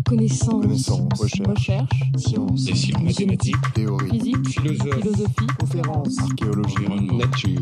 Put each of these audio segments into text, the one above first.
Connaissance, recherche, sciences, et sciences mathématiques, théorie, physique, philosophie, conférence, archéologie, environnement, nature.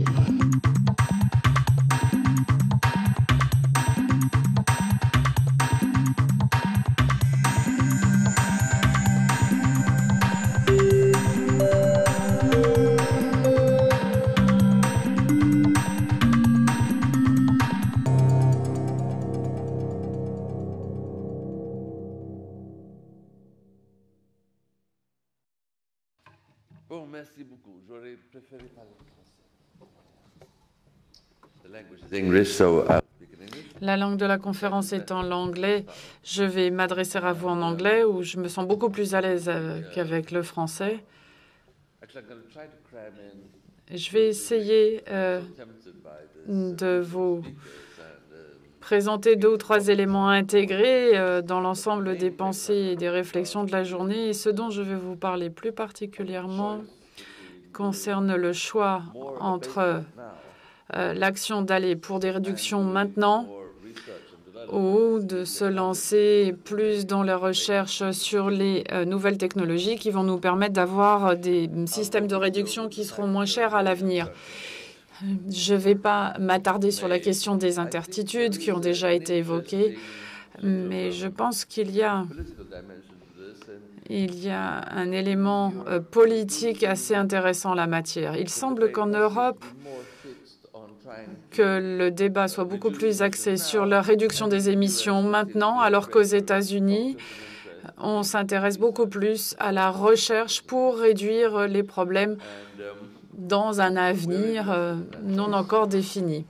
Bon, merci beaucoup. J'aurais préféré parler français. La langue de la conférence étant l'anglais, je vais m'adresser à vous en anglais où je me sens beaucoup plus à l'aise qu'avec le français. Je vais essayer de vous présenter 2 ou 3 éléments intégrés dans l'ensemble des pensées et des réflexions de la journée. Et ce dont je vais vous parler plus particulièrement concerne le choix entre l'action d'aller pour des réductions maintenant ou de se lancer plus dans la recherche sur les nouvelles technologies qui vont nous permettre d'avoir des systèmes de réduction qui seront moins chers à l'avenir. Je ne vais pas m'attarder sur la question des incertitudes qui ont déjà été évoquées, mais je pense qu'il y a un élément politique assez intéressant en la matière. Il semble qu'en Europe, que le débat soit beaucoup plus axé sur la réduction des émissions maintenant, alors qu'aux États-Unis, on s'intéresse beaucoup plus à la recherche pour réduire les problèmes dans un avenir non encore défini.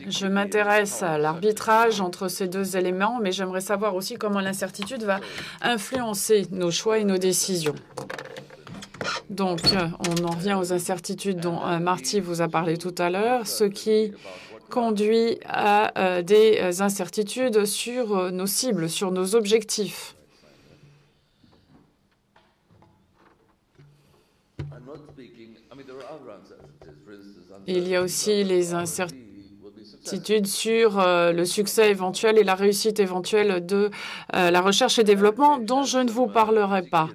Je m'intéresse à l'arbitrage entre ces 2 éléments, mais j'aimerais savoir aussi comment l'incertitude va influencer nos choix et nos décisions. Donc, on en revient aux incertitudes dont Marty vous a parlé tout à l'heure, ce qui conduit à des incertitudes sur nos cibles, sur nos objectifs. Il y a aussi les incertitudes sur le succès éventuel et la réussite éventuelle de la recherche et développement dont je ne vous parlerai pas.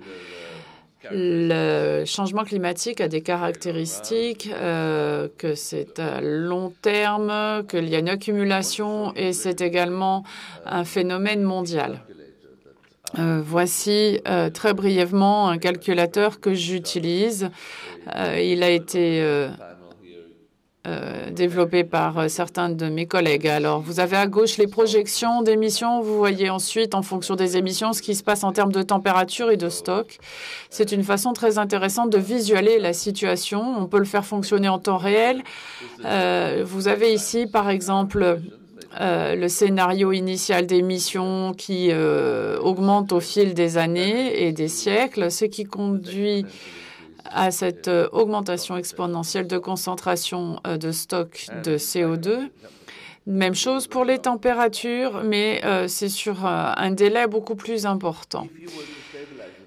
Le changement climatique a des caractéristiques, que c'est à long terme, qu'il y a une accumulation et c'est également un phénomène mondial. Voici très brièvement un calculateur que j'utilise. Il a été développé par certains de mes collègues. Alors, vous avez à gauche les projections d'émissions. Vous voyez ensuite, en fonction des émissions, ce qui se passe en termes de température et de stock. C'est une façon très intéressante de visualiser la situation. On peut le faire fonctionner en temps réel. Vous avez ici, par exemple, le scénario initial d'émissions qui augmente au fil des années et des siècles, ce qui conduit à cette augmentation exponentielle de concentration de stock de CO2. Même chose pour les températures, mais c'est sur un délai beaucoup plus important.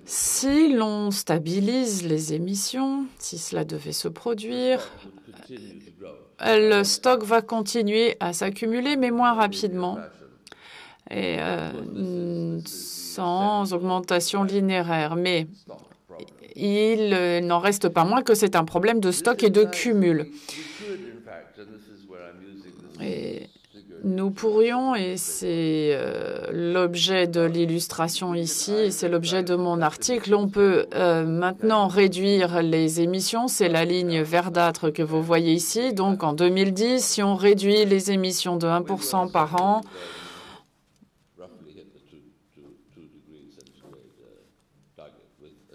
Si l'on stabilise les émissions, si cela devait se produire, le stock va continuer à s'accumuler, mais moins rapidement et sans augmentation linéaire. Mais il n'en reste pas moins que c'est un problème de stock et de cumul. Et nous pourrions, et c'est l'objet de l'illustration ici, et c'est l'objet de mon article, on peut maintenant réduire les émissions. C'est la ligne verdâtre que vous voyez ici. Donc en 2010, si on réduit les émissions de 1% par an,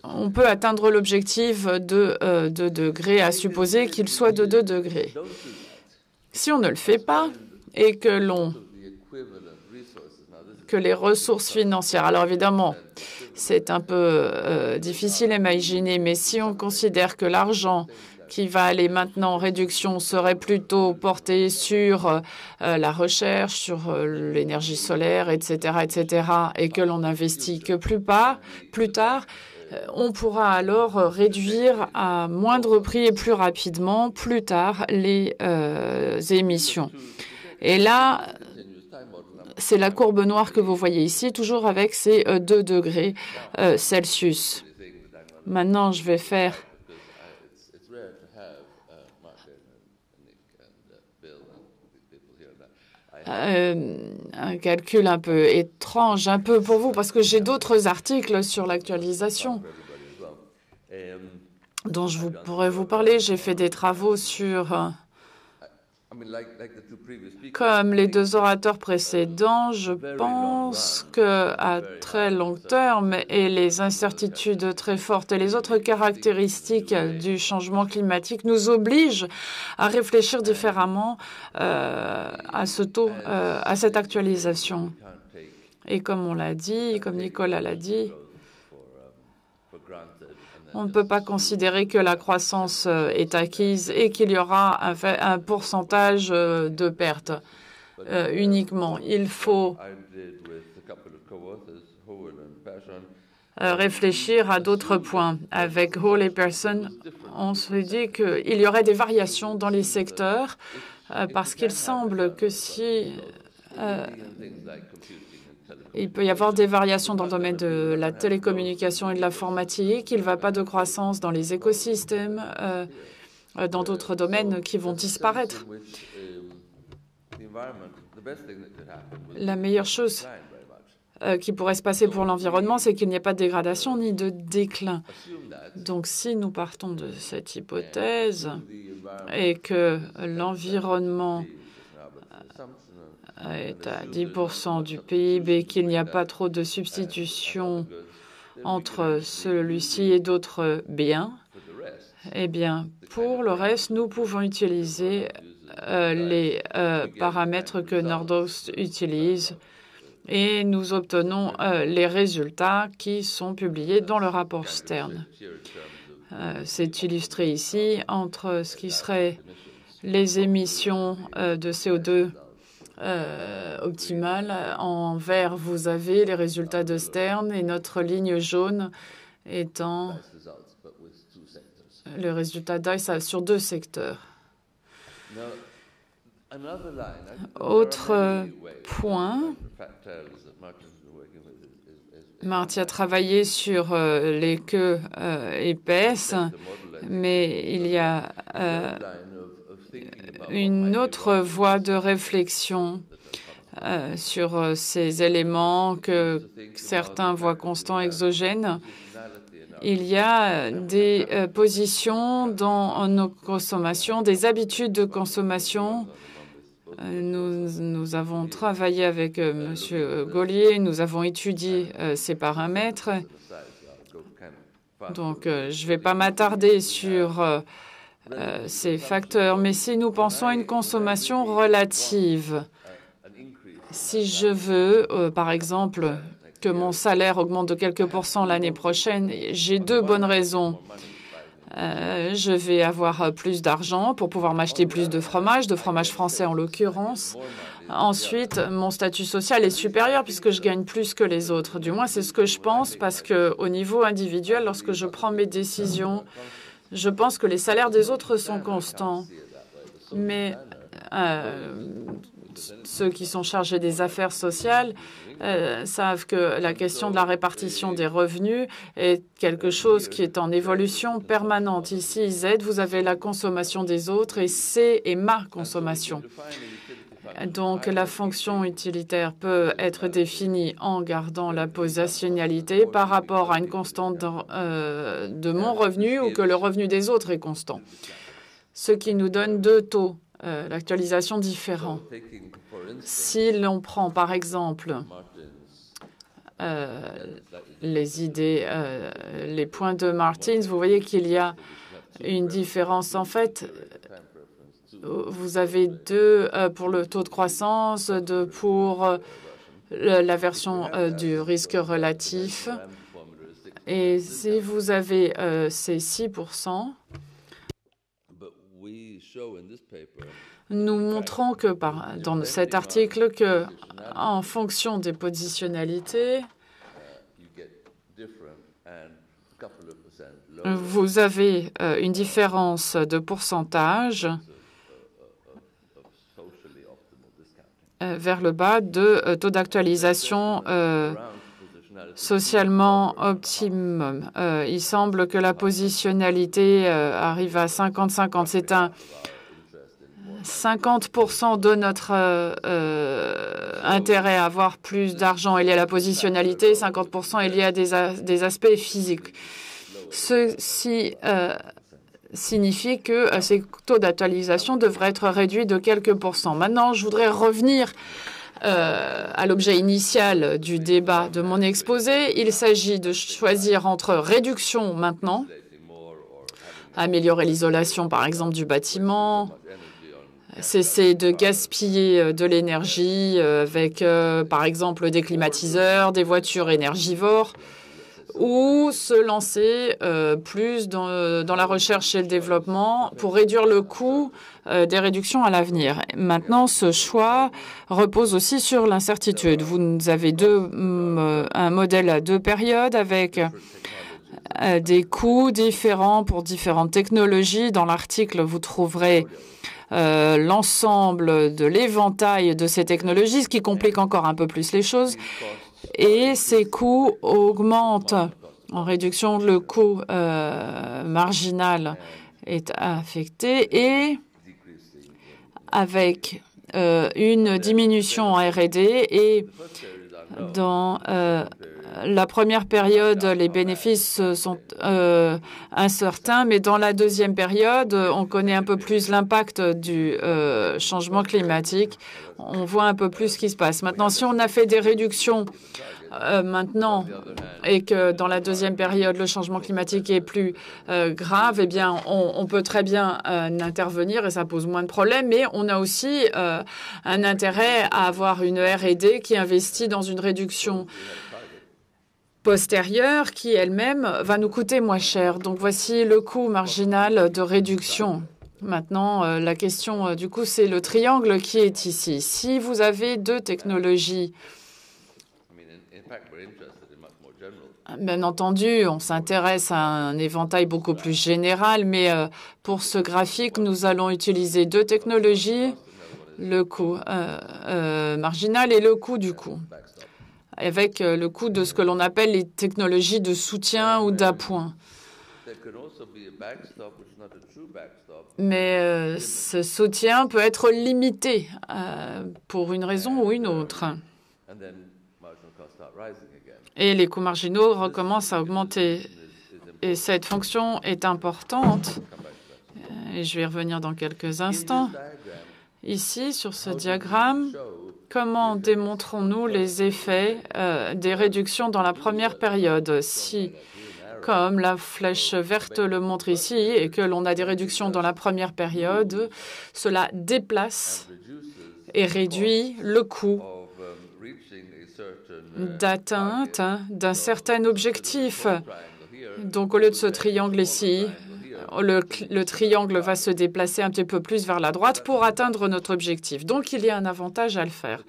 on peut atteindre l'objectif de 2 degrés, à supposer qu'il soit de 2 degrés. Si on ne le fait pas et que les ressources financières, alors évidemment, c'est un peu difficile à imaginer, mais si on considère que l'argent qui va aller maintenant en réduction serait plutôt porté sur la recherche, sur l'énergie solaire, etc., et que l'on investit que plus tard, on pourra alors réduire à moindre prix et plus rapidement, plus tard, les émissions. Et là, c'est la courbe noire que vous voyez ici, toujours avec ces 2 degrés Celsius. Maintenant, je vais faire un calcul un peu étrange, un peu pour vous, parce que j'ai d'autres articles sur l'actualisation dont je pourrais vous parler. J'ai fait des travaux sur, comme les 2 orateurs précédents, je pense qu'à très long terme et les incertitudes très fortes et les autres caractéristiques du changement climatique nous obligent à réfléchir différemment à ce taux, à cette actualisation. Et comme on l'a dit, comme Nicolas l'a dit, on ne peut pas considérer que la croissance est acquise et qu'il y aura un pourcentage de pertes uniquement. Il faut réfléchir à d'autres points. Avec Hall et Pearson, on se dit qu'il y aurait des variations dans les secteurs parce qu'il semble que si il peut y avoir des variations dans le domaine de la télécommunication et de l'informatique. Il ne va pas de croissance dans les écosystèmes, dans d'autres domaines qui vont disparaître. La meilleure chose qui pourrait se passer pour l'environnement, c'est qu'il n'y ait pas de dégradation ni de déclin. Donc, si nous partons de cette hypothèse et que l'environnement est à 10% du PIB, qu'il n'y a pas trop de substitution entre celui-ci et d'autres biens, eh bien, pour le reste, nous pouvons utiliser les paramètres que Nordost utilise et nous obtenons les résultats qui sont publiés dans le rapport Stern. C'est illustré ici entre ce qui serait les émissions de CO2 optimales. En vert, vous avez les résultats de Stern et notre ligne jaune étant le résultat d'ICE sur 2 secteurs. Autre point, Marty a travaillé sur les queues épaisses, mais il y a une autre voie de réflexion sur ces éléments que certains voient constants exogènes. Il y a des positions dans nos consommations, des habitudes de consommation. Nous avons travaillé avec M. Gaulier, nous avons étudié ces paramètres. Donc, je ne vais pas m'attarder sur ces facteurs, mais si nous pensons à une consommation relative, si je veux, par exemple, que mon salaire augmente de quelques pourcents l'année prochaine, j'ai 2 bonnes raisons. Je vais avoir plus d'argent pour pouvoir m'acheter plus de fromage français en l'occurrence. Ensuite, mon statut social est supérieur puisque je gagne plus que les autres. Du moins, c'est ce que je pense parce qu'au niveau individuel, lorsque je prends mes décisions, je pense que les salaires des autres sont constants. Mais ceux qui sont chargés des affaires sociales savent que la question de la répartition des revenus est quelque chose qui est en évolution permanente. Ici, Z, vous avez la consommation des autres et C est ma consommation. Donc, la fonction utilitaire peut être définie en gardant la positionnalité par rapport à une constante de mon revenu ou que le revenu des autres est constant. Ce qui nous donne 2 taux d'actualisation différents. Si l'on prend, par exemple, les idées, les points de Martins, vous voyez qu'il y a une différence. En fait, vous avez 2 pour le taux de croissance, 2 pour la version du risque relatif. Et si vous avez ces 6%, nous montrons que dans cet article que, en fonction des positionnalités, vous avez une différence de pourcentage vers le bas de taux d'actualisation socialement optimum. Il semble que la positionnalité arrive à 50-50. C'est un 50% de notre intérêt à avoir plus d'argent est lié à la positionnalité, 50% est lié à des aspects physiques. Ceci signifie que ces taux d'actualisation devraient être réduits de quelques pourcents. Maintenant, je voudrais revenir à l'objet initial du débat de mon exposé. Il s'agit de choisir entre réduction maintenant, améliorer l'isolation par exemple du bâtiment, cesser de gaspiller de l'énergie avec par exemple des climatiseurs, des voitures énergivores, ou se lancer plus dans la recherche et le développement pour réduire le coût des réductions à l'avenir. Maintenant, ce choix repose aussi sur l'incertitude. Vous avez un modèle à 2 périodes avec des coûts différents pour différentes technologies. Dans l'article, vous trouverez l'ensemble de l'éventail de ces technologies, ce qui complique encore un peu plus les choses. Et ces coûts augmentent. En réduction, le coût marginal est affecté et avec une diminution en R&D et dans la première période, les bénéfices sont incertains, mais dans la deuxième période, on connaît un peu plus l'impact du changement climatique. On voit un peu plus ce qui se passe. Maintenant, si on a fait des réductions maintenant et que dans la deuxième période, le changement climatique est plus grave, eh bien, on peut très bien intervenir et ça pose moins de problèmes. Mais on a aussi un intérêt à avoir une R&D qui investit dans une réduction postérieure qui elle-même va nous coûter moins cher. Donc voici le coût marginal de réduction. Maintenant, la question du coup, c'est le triangle qui est ici. Si vous avez 2 technologies, bien entendu, on s'intéresse à un éventail beaucoup plus général, mais pour ce graphique, nous allons utiliser 2 technologies, le coût marginal et le coût du coût, avec le coût de ce que l'on appelle les technologies de soutien ou d'appoint. Mais ce soutien peut être limité pour une raison ou une autre. Et les coûts marginaux recommencent à augmenter. Et cette fonction est importante. Et je vais y revenir dans quelques instants. Ici, sur ce diagramme, comment démontrons-nous les effets des réductions dans la première période? Si, comme la flèche verte le montre ici, et que l'on a des réductions dans la première période, cela déplace et réduit le coût d'atteinte d'un certain objectif. Donc, au lieu de ce triangle ici, le triangle va se déplacer un petit peu plus vers la droite pour atteindre notre objectif. Donc, il y a un avantage à le faire.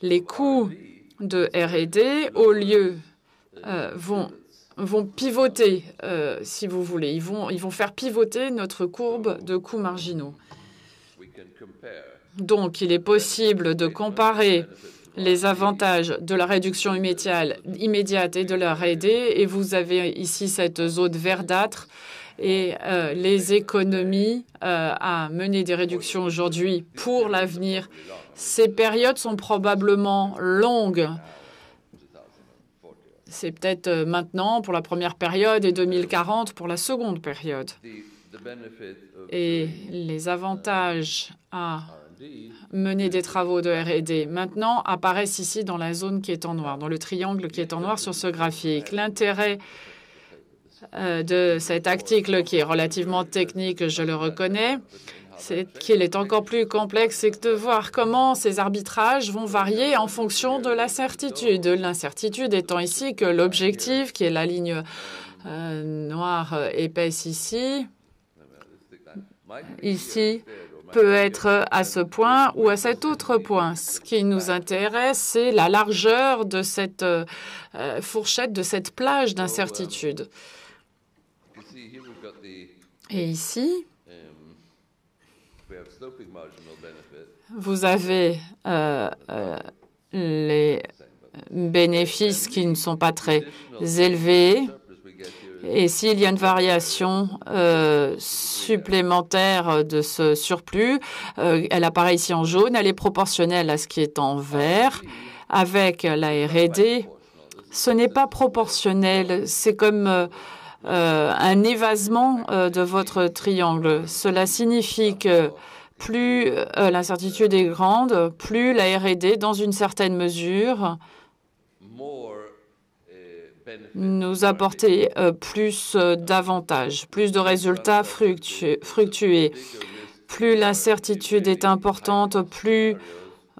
Les coûts de R&D, au lieu, vont pivoter, si vous voulez. Ils vont faire pivoter notre courbe de coûts marginaux. Donc, il est possible de comparer les avantages de la réduction immédiate et de la R&D. Et vous avez ici cette zone verdâtre et les économies à mener des réductions aujourd'hui pour l'avenir. Ces périodes sont probablement longues. C'est peut-être maintenant pour la première période et 2040 pour la seconde période. Et les avantages à mener des travaux de R&D maintenant apparaissent ici dans la zone qui est en noir, dans le triangle qui est en noir sur ce graphique. L'intérêt de cet article, qui est relativement technique, je le reconnais, c'est qu'il est encore plus complexe, c'est de voir comment ces arbitrages vont varier en fonction de la certitude. L'incertitude étant ici que l'objectif, qui est la ligne noire épaisse ici, peut être à ce point ou à cet autre point. Ce qui nous intéresse, c'est la largeur de cette fourchette, de cette plage d'incertitude. Et ici, vous avez les bénéfices qui ne sont pas très élevés. Et s'il y a une variation supplémentaire de ce surplus, elle apparaît ici en jaune, elle est proportionnelle à ce qui est en vert. Avec la R&D, ce n'est pas proportionnel, c'est comme un évasement de votre triangle. Cela signifie que plus l'incertitude est grande, plus la R&D, dans une certaine mesure, nous apporter plus d'avantages, plus de résultats fructueux. Plus l'incertitude est importante, plus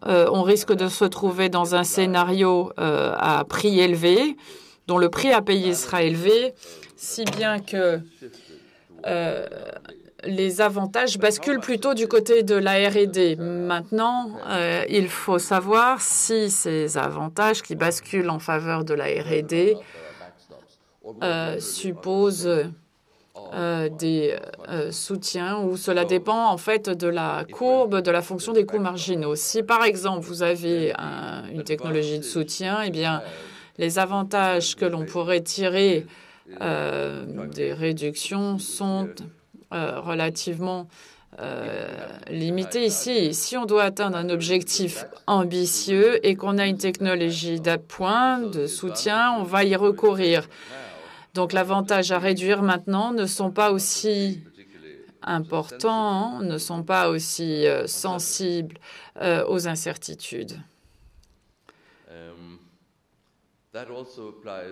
on risque de se trouver dans un scénario à prix élevé, dont le prix à payer sera élevé, si bien que les avantages basculent plutôt du côté de la R&D. Maintenant, il faut savoir si ces avantages qui basculent en faveur de la R&D supposent des soutiens ou cela dépend en fait de la courbe de la fonction des coûts marginaux. Si par exemple vous avez une technologie de soutien, eh bien les avantages que l'on pourrait tirer des réductions sont relativement limités ici. Si on doit atteindre un objectif ambitieux et qu'on a une technologie d'appoint, de soutien, on va y recourir. Donc l'avantage à réduire maintenant ne sont pas aussi importants, ne sont pas aussi sensibles aux incertitudes.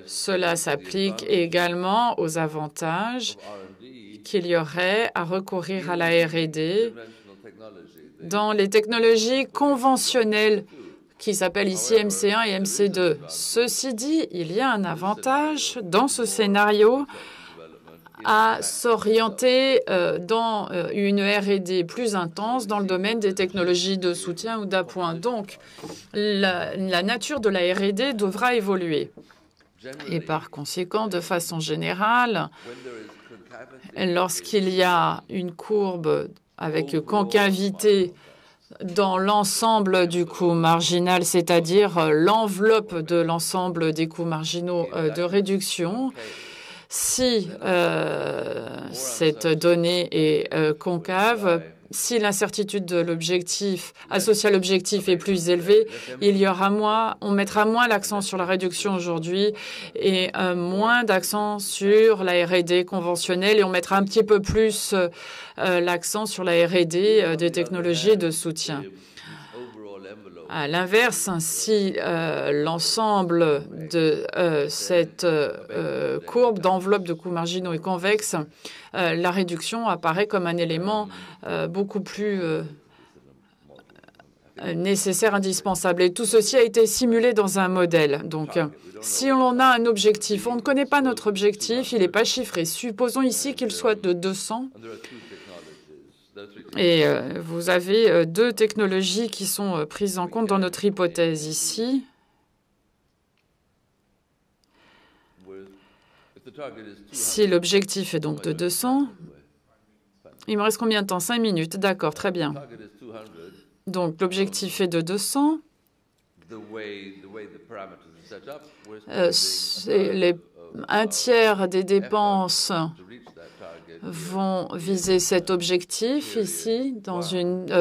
Cela s'applique également aux avantages qu'il y aurait à recourir à la R&D dans les technologies conventionnelles qui s'appellent ici MC1 et MC2. Ceci dit, il y a un avantage dans ce scénario à s'orienter dans une R&D plus intense dans le domaine des technologies de soutien ou d'appoint. Donc, la nature de la R&D devra évoluer. Et par conséquent, de façon générale, lorsqu'il y a une courbe avec concavité dans l'ensemble du coût marginal, c'est-à-dire l'enveloppe de l'ensemble des coûts marginaux de réduction, si cette donnée est concave, si l'incertitude de l'objectif associé à l'objectif est plus élevée, on mettra moins l'accent sur la réduction aujourd'hui et moins d'accent sur la R&D conventionnelle et on mettra un petit peu plus l'accent sur la R&D des technologies de soutien. À l'inverse, si l'ensemble de cette courbe d'enveloppe de coûts marginaux est convexe, la réduction apparaît comme un élément beaucoup plus nécessaire, indispensable. Et tout ceci a été simulé dans un modèle. Donc, si on a un objectif, on ne connaît pas notre objectif, il n'est pas chiffré. Supposons ici qu'il soit de 200. Et vous avez deux technologies qui sont prises en compte dans notre hypothèse ici. Si l'objectif est donc de 200, il me reste combien de temps? 5 minutes. D'accord, très bien. Donc l'objectif est de 200. Un tiers des dépenses vont viser cet objectif ici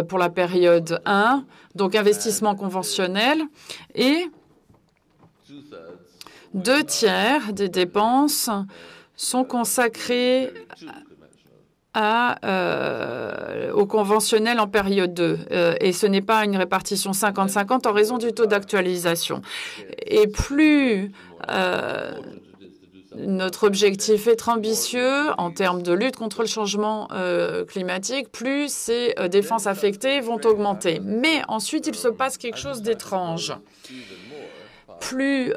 pour la période 1, donc investissement conventionnel, et 2 tiers des dépenses sont consacrés au conventionnel en période 2. Et ce n'est pas une répartition 50-50 en raison du taux d'actualisation. Et plus notre objectif est ambitieux en termes de lutte contre le changement climatique, plus ces dépenses affectées vont augmenter. Mais ensuite, il se passe quelque chose d'étrange. Plus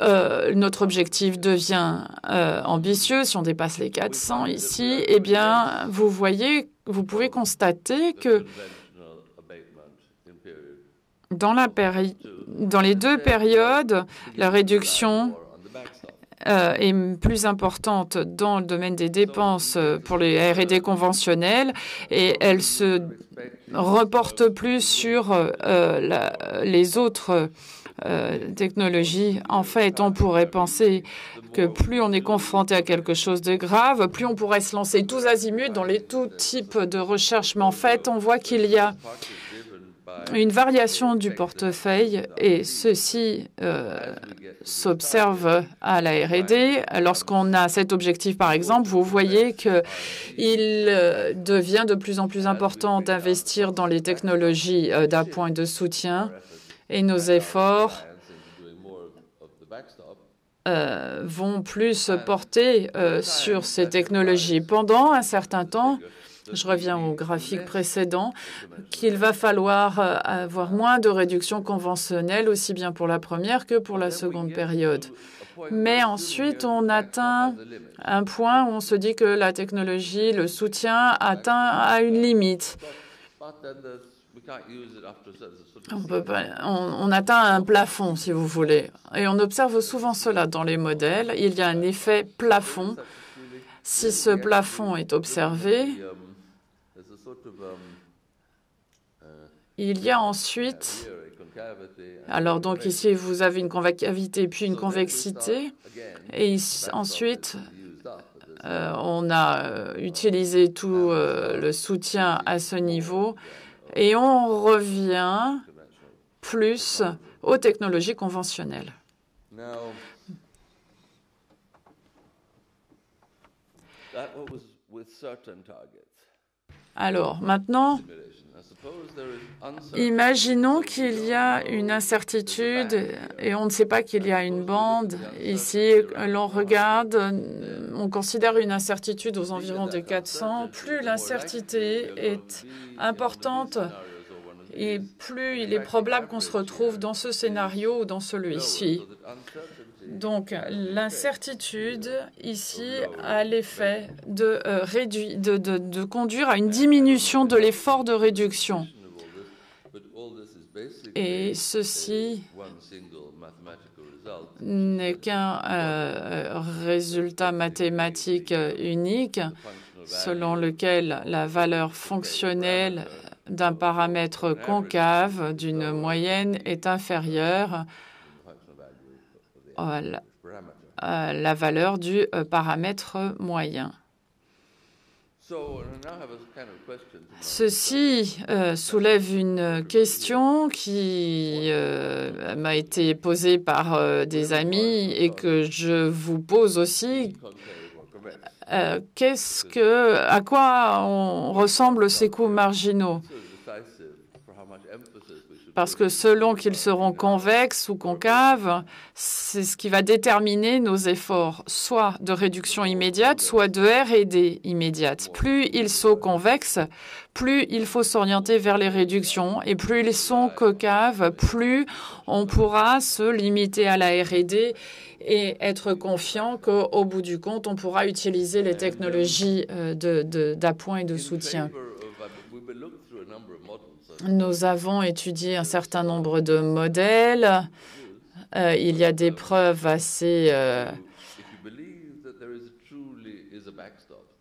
notre objectif devient ambitieux, si on dépasse les 400 ici, eh bien, vous pouvez constater que dans les deux périodes, la réduction est plus importante dans le domaine des dépenses pour les R&D conventionnels et elle se reporte plus sur les autres technologies. En fait, on pourrait penser que plus on est confronté à quelque chose de grave, plus on pourrait se lancer tous azimuts dans tout type de recherche. Mais en fait, on voit qu'il y a une variation du portefeuille et ceci s'observe à la R&D. Lorsqu'on a cet objectif, par exemple, vous voyez qu'il devient de plus en plus important d'investir dans les technologies d'appoint et de soutien et nos efforts vont plus se porter sur ces technologies. Pendant un certain temps, je reviens au graphique précédent, qu'il va falloir avoir moins de réduction conventionnelle, aussi bien pour la première que pour la seconde période. Mais ensuite, on atteint un point où on se dit que la technologie, le soutien atteint une limite. On atteint un plafond, si vous voulez. Et on observe souvent cela dans les modèles. Il y a un effet plafond. Si ce plafond est observé, il y a ensuite... Alors, donc ici, vous avez une concavité puis une convexité. Et ensuite, on a utilisé tout le soutien à ce niveau. Et on revient plus aux technologies conventionnelles. Alors, maintenant, imaginons qu'il y a une incertitude et on ne sait pas qu'il y a une bande. Ici, l'on regarde, on considère une incertitude aux environs de 400. Plus l'incertitude est importante et plus il est probable qu'on se retrouve dans ce scénario ou dans celui-ci. Donc, l'incertitude, ici, a l'effet de conduire à une diminution de l'effort de réduction. Et ceci n'est qu'un résultat mathématique unique selon lequel la valeur fonctionnelle d'un paramètre concave d'une moyenne est inférieure à la valeur du paramètre moyen. Ceci soulève une question qui m'a été posée par des amis et que je vous pose aussi. À quoi ressemblent ces coûts marginaux? Parce que selon qu'ils seront convexes ou concaves, c'est ce qui va déterminer nos efforts, soit de réduction immédiate, soit de R&D immédiate. Plus ils sont convexes, plus il faut s'orienter vers les réductions, et plus ils sont concaves, plus on pourra se limiter à la R&D et être confiant qu'au bout du compte, on pourra utiliser les technologies d'appoint et de soutien. Nous avons étudié un certain nombre de modèles. Il y a des preuves assez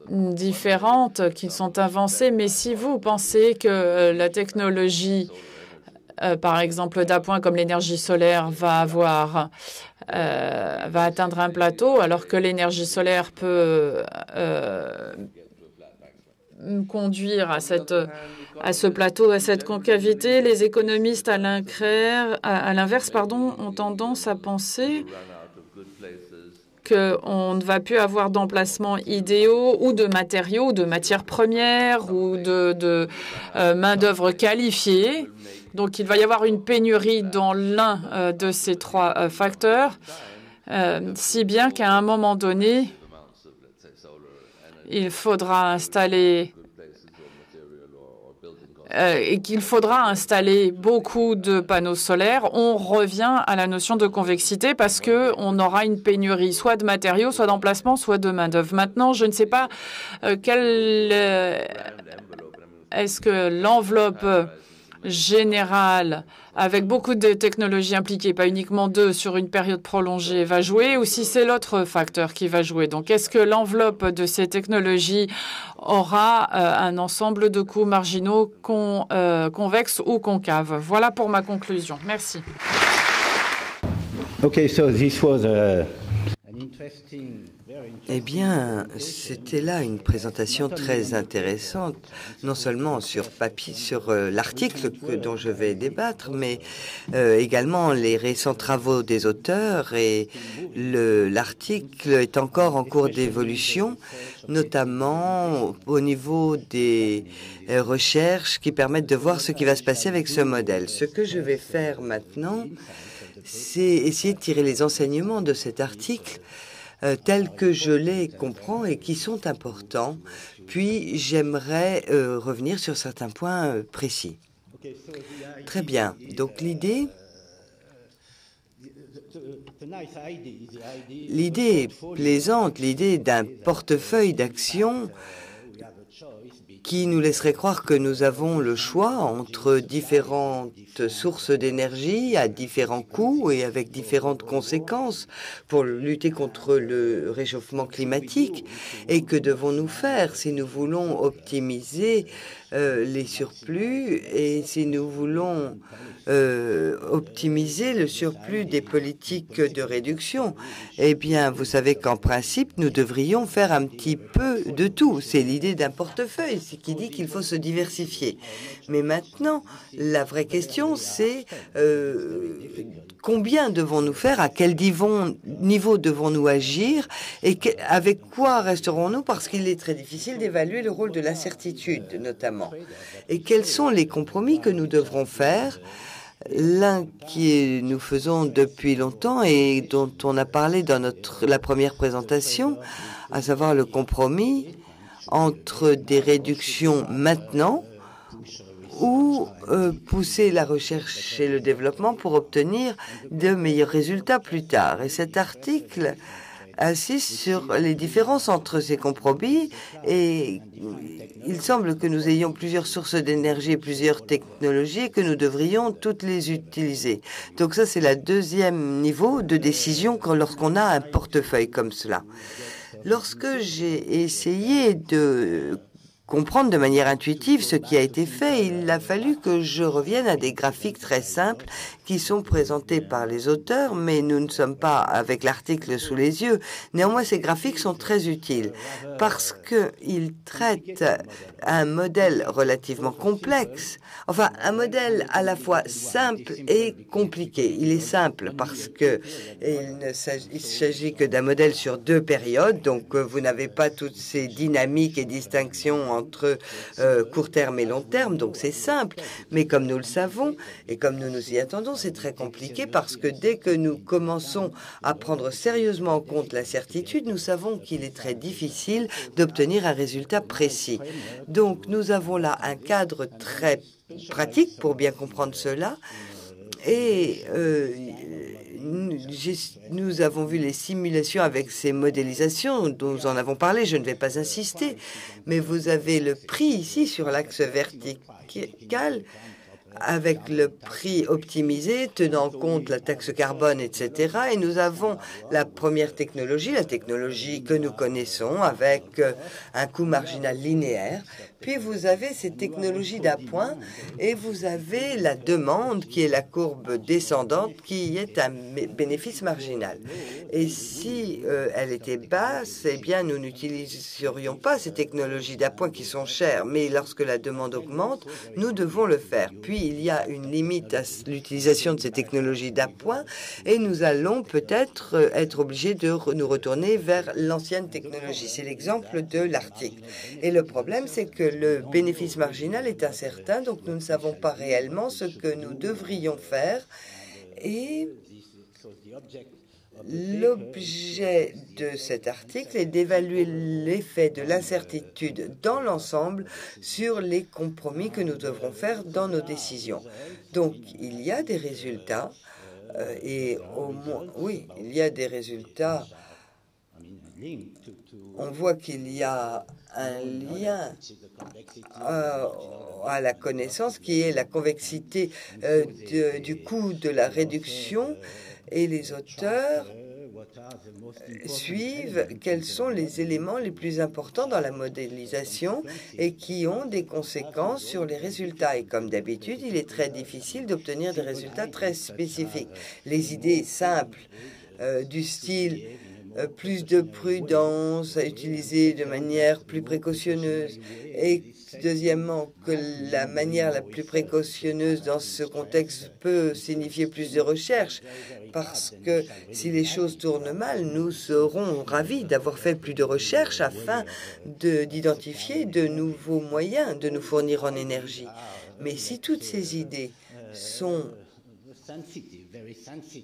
différentes qui sont avancées, mais si vous pensez que la technologie, par exemple d'appoint comme l'énergie solaire, va atteindre un plateau, alors que l'énergie solaire peut conduire à ce plateau, à cette concavité, les économistes à l'inverse, ont tendance à penser qu'on ne va plus avoir d'emplacements idéaux ou de matériaux, de matières premières ou de main-d'œuvre qualifiée. Donc, il va y avoir une pénurie dans l'un de ces trois facteurs, si bien qu'à un moment donné, il faudra installer et qu'il faudra installer beaucoup de panneaux solaires. On revient à la notion de convexité parce qu'on aura une pénurie soit de matériaux, soit d'emplacements, soit de main-d'œuvre. Maintenant, je ne sais pas est-ce que l'enveloppe générale avec beaucoup de technologies impliquées, pas uniquement deux, sur une période prolongée va jouer, ou si c'est l'autre facteur qui va jouer. Donc, est-ce que l'enveloppe de ces technologies aura un ensemble de coûts marginaux convexes ou concaves? Voilà pour ma conclusion. Merci. Okay, so this was an Eh bien, c'était là une présentation très intéressante, non seulement sur papier, sur l'article dont je vais débattre, mais également les récents travaux des auteurs. Et l'article est encore en cours d'évolution, notamment au niveau des recherches qui permettent de voir ce qui va se passer avec ce modèle. Ce que je vais faire maintenant, c'est essayer de tirer les enseignements de cet article tels que je les comprends et qui sont importants. Puis, j'aimerais revenir sur certains points précis. Très bien. Donc, l'idée est plaisante, l'idée d'un portefeuille d'actions qui nous laisserait croire que nous avons le choix entre différentes sources d'énergie à différents coûts et avec différentes conséquences pour lutter contre le réchauffement climatique. Et que devons-nous faire si nous voulons optimiser les surplus et si nous voulons optimiser le surplus des politiques de réduction? Eh bien, vous savez qu'en principe, nous devrions faire un petit peu de tout. C'est l'idée d'un portefeuille, ce qui dit qu'il faut se diversifier. Mais maintenant, la vraie question, c'est combien devons-nous faire, à quel niveau devons-nous agir et avec quoi resterons-nous, parce qu'il est très difficile d'évaluer le rôle de l'incertitude, notamment. Et quels sont les compromis que nous devrons faire? L'un nous faisons depuis longtemps et dont on a parlé dans la première présentation, à savoir le compromis entre des réductions maintenant ou pousser la recherche et le développement pour obtenir de meilleurs résultats plus tard. Et cet article insiste sur les différences entre ces compromis et il semble que nous ayons plusieurs sources d'énergie, plusieurs technologies et que nous devrions toutes les utiliser. Donc ça, c'est le deuxième niveau de décision lorsqu'on a un portefeuille comme cela. Lorsque j'ai essayé de comprendre de manière intuitive ce qui a été fait, il a fallu que je revienne à des graphiques très simples qui sont présentés par les auteurs, mais nous ne sommes pas avec l'article sous les yeux. Néanmoins, ces graphiques sont très utiles parce qu'ils traitent un modèle relativement complexe, enfin un modèle à la fois simple et compliqué. Il est simple parce que il s'agit que d'un modèle sur 2 périodes, donc vous n'avez pas toutes ces dynamiques et distinctions entre court terme et long terme, donc c'est simple. Mais comme nous le savons et comme nous nous y attendons, c'est très compliqué parce que dès que nous commençons à prendre sérieusement en compte l'incertitude, nous savons qu'il est très difficile d'obtenir un résultat précis. Donc nous avons là un cadre très pratique pour bien comprendre cela. Et nous avons vu les simulations avec ces modélisations dont nous en avons parlé. Je ne vais pas insister, mais vous avez le prix ici sur l'axe vertical avec le prix optimisé, tenant compte la taxe carbone, etc. Et nous avons la première technologie, la technologie que nous connaissons, avec un coût marginal linéaire. Puis vous avez ces technologies d'appoint et vous avez la demande qui est la courbe descendante qui est un bénéfice marginal. Et si elle était basse, eh bien nous n'utiliserions pas ces technologies d'appoint qui sont chères. Mais lorsque la demande augmente, nous devons le faire. Puis il y a une limite à l'utilisation de ces technologies d'appoint et nous allons peut-être être obligés de nous retourner vers l'ancienne technologie. C'est l'exemple de l'article. Et le problème, c'est que le bénéfice marginal est incertain, donc nous ne savons pas réellement ce que nous devrions faire. Et l'objet de cet article est d'évaluer l'effet de l'incertitude dans l'ensemble sur les compromis que nous devrons faire dans nos décisions. Donc, il y a des résultats, et au moins, oui, il y a des résultats on voit qu'il y a un lien à la connaissance qui est la convexité du coût de la réduction, et les auteurs suivent quels sont les éléments les plus importants dans la modélisation et qui ont des conséquences sur les résultats. Et comme d'habitude, il est très difficile d'obtenir des résultats très spécifiques. Les idées simples du style plus de prudence à utiliser de manière plus précautionneuse, et deuxièmement que la manière la plus précautionneuse dans ce contexte peut signifier plus de recherche, parce que si les choses tournent mal, nous serons ravis d'avoir fait plus de recherche afin d'identifier de nouveaux moyens de nous fournir en énergie. Mais si toutes ces idées sont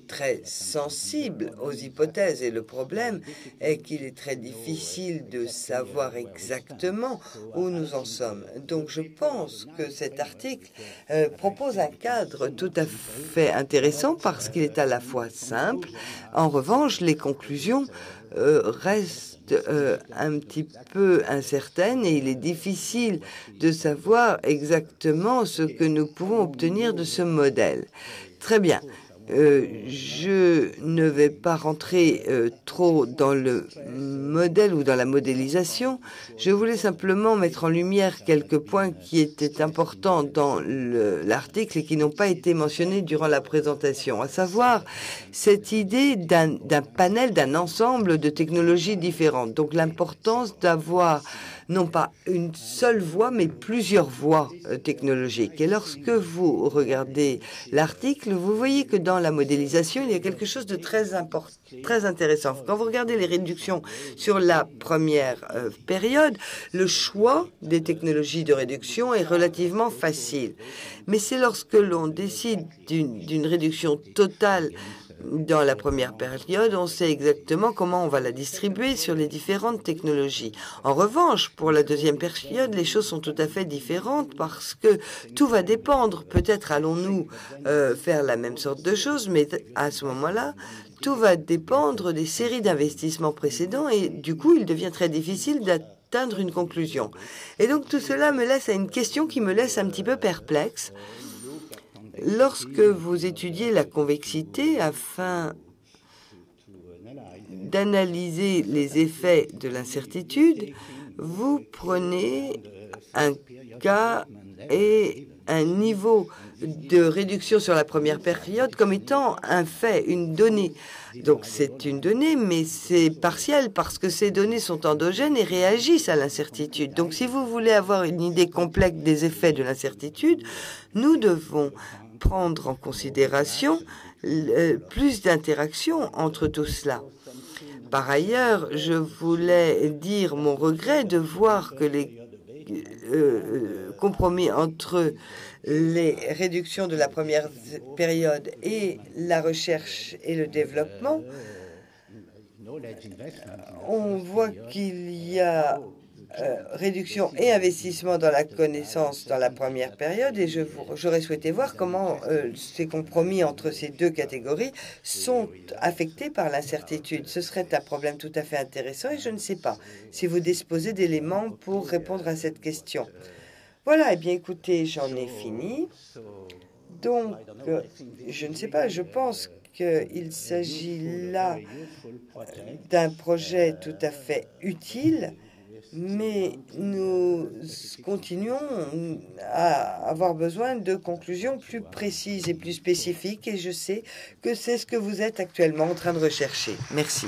très sensible aux hypothèses, et le problème est qu'il est très difficile de savoir exactement où nous en sommes. Donc je pense que cet article propose un cadre tout à fait intéressant parce qu'il est à la fois simple. En revanche, les conclusions restent un petit peu incertaines et il est difficile de savoir exactement ce que nous pouvons obtenir de ce modèle. Très bien. Je ne vais pas rentrer trop dans le modèle ou dans la modélisation. Je voulais simplement mettre en lumière quelques points qui étaient importants dans l'article et qui n'ont pas été mentionnés durant la présentation, à savoir cette idée d'un panel, d'un ensemble de technologies différentes. Donc l'importance d'avoir non pas une seule voie, mais plusieurs voies technologiques. Et lorsque vous regardez l'article, vous voyez que dans la modélisation, il y a quelque chose de très important, très intéressant. Quand vous regardez les réductions sur la première période, le choix des technologies de réduction est relativement facile. Mais c'est lorsque l'on décide d'une réduction totale dans la première période, on sait exactement comment on va la distribuer sur les différentes technologies. En revanche, pour la deuxième période, les choses sont tout à fait différentes parce que tout va dépendre. Peut-être allons-nous faire la même sorte de choses, mais à ce moment-là, tout va dépendre des séries d'investissements précédents et du coup, il devient très difficile d'atteindre une conclusion. Et donc, tout cela me laisse à une question qui me laisse un petit peu perplexe. Lorsque vous étudiez la convexité afin d'analyser les effets de l'incertitude, vous prenez un cas et un niveau de réduction sur la première période comme étant un fait, une donnée. Donc c'est une donnée, mais c'est partiel parce que ces données sont endogènes et réagissent à l'incertitude. Donc si vous voulez avoir une idée complète des effets de l'incertitude, nous devons prendre en considération plus d'interactions entre tout cela. Par ailleurs, je voulais dire mon regret de voir que les compromis entre les réductions de la première période et la recherche et le développement, on voit qu'il y a réduction et investissement dans la connaissance dans la première période, et j'aurais souhaité voir comment ces compromis entre ces deux catégories sont affectés par l'incertitude. Ce serait un problème tout à fait intéressant et je ne sais pas si vous disposez d'éléments pour répondre à cette question. Voilà, eh bien écoutez, j'en ai fini. Donc, je ne sais pas, je pense qu'il s'agit là d'un projet tout à fait utile, mais nous continuons à avoir besoin de conclusions plus précises et plus spécifiques, et je sais que c'est ce que vous êtes actuellement en train de rechercher. Merci.